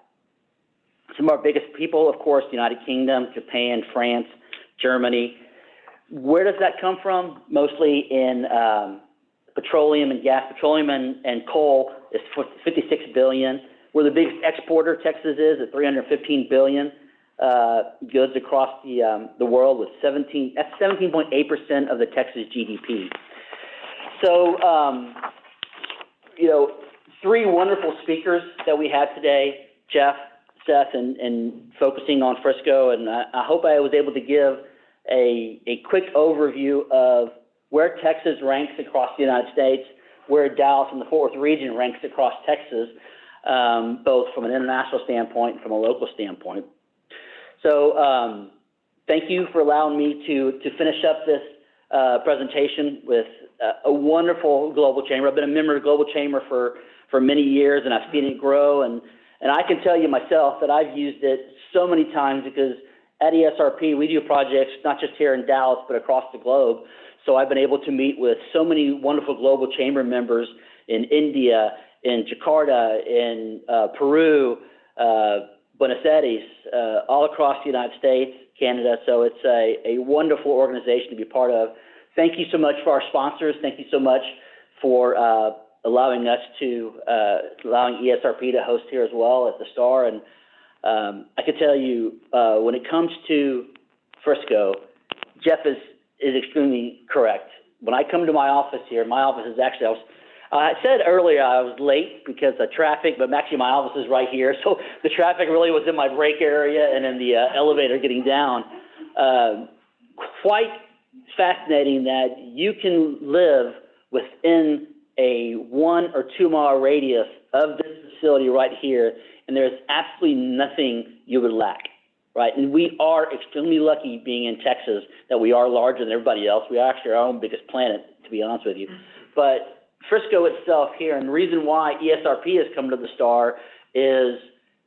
[SPEAKER 6] Some of our biggest people, of course, the United Kingdom, Japan, France, Germany. Where does that come from? Mostly in petroleum and gas. Petroleum and coal is $56 billion. We're the biggest exporter Texas is at $315 billion. Goods across the world with 17.8% of the Texas GDP. So, three wonderful speakers that we had today, Jeff, Seth, and focusing on Frisco, and I hope I was able to give a quick overview of where Texas ranks across the United States, where Dallas and the Fort Worth region ranks across Texas, both from an international standpoint and from a local standpoint. So thank you for allowing me to finish up this presentation with a wonderful Global Chamber. I've been a member of the Global Chamber for many years, and I've seen it grow, and I can tell you myself that I've used it so many times because at ESRP, we do projects not just here in Dallas, but across the globe. So I've been able to meet with so many wonderful Global Chamber members in India, in Jakarta, in Peru, Buenos Aires, all across the United States, Canada. So it's a wonderful organization to be part of. Thank you so much for our sponsors. Thank you so much for allowing ESRP to host here as well at the Star. And I can tell you, when it comes to Frisco, Jeff is extremely correct. When I come to my office here, my office is actually, I said earlier I was late because of traffic, but actually my office is right here. So the traffic really was in my break area and in the elevator getting down. Quite fascinating that you can live within a 1 or 2 mile radius of this facility right here, and there's absolutely nothing you would lack, right? And we are extremely lucky being in Texas that we are larger than everybody else. We are actually our own biggest planet, to be honest with you. But Frisco itself here, and the reason why ESRP has come to the Star is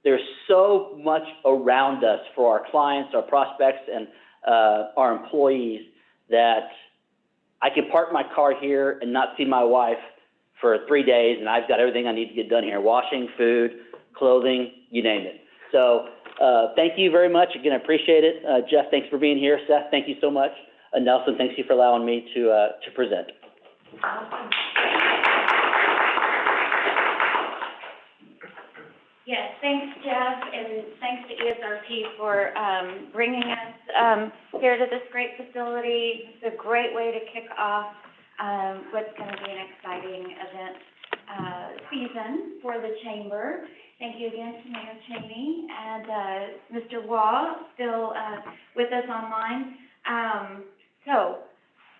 [SPEAKER 6] there's so much around us for our clients, our prospects, and our employees that I can park my car here and not see my wife for 3 days, and I've got everything I need to get done here: washing, food, clothing, you name it. So thank you very much. Again, I appreciate it. Jeff, thanks for being here. Seth, thank you so much. Nelson, thanks you for allowing me to present.
[SPEAKER 2] Yes, thanks, Jeff, and thanks to ESRP for bringing us here to this great facility. It's a great way to kick off what's going to be an exciting event season for the Chamber. Thank you again to Mayor Cheney and Mr. Waugh, still with us online. So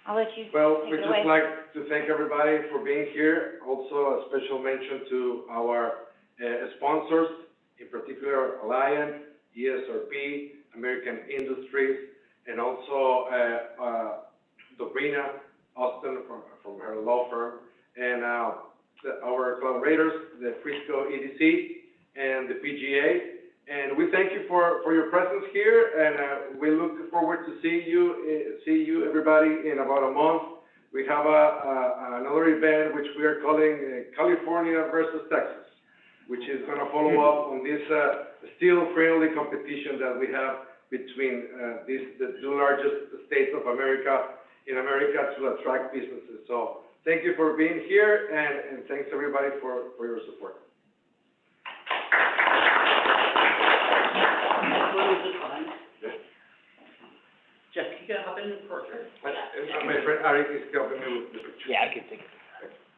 [SPEAKER 2] I'll let you
[SPEAKER 1] Well,
[SPEAKER 2] take
[SPEAKER 1] we'd
[SPEAKER 2] it
[SPEAKER 1] just
[SPEAKER 2] away.
[SPEAKER 1] like to thank everybody for being here. Also, a special mention to our sponsors, in particular Alliant, ESRP, American Industries, and also Globinar, Austin from her law firm, and our collaborators, the Frisco EDC and the PGA. And we thank you for your presence here, and we look forward to see you everybody in about a month. We have another event which we are calling California versus Texas, which is going to follow up on this steel-friendly competition that we have between the two largest states of America to attract businesses. So thank you for being here, and thanks everybody for your support.
[SPEAKER 6] Jeff, can you hop in for a
[SPEAKER 1] My friend Eric is helping me with the picture.
[SPEAKER 6] Yeah, I can take it.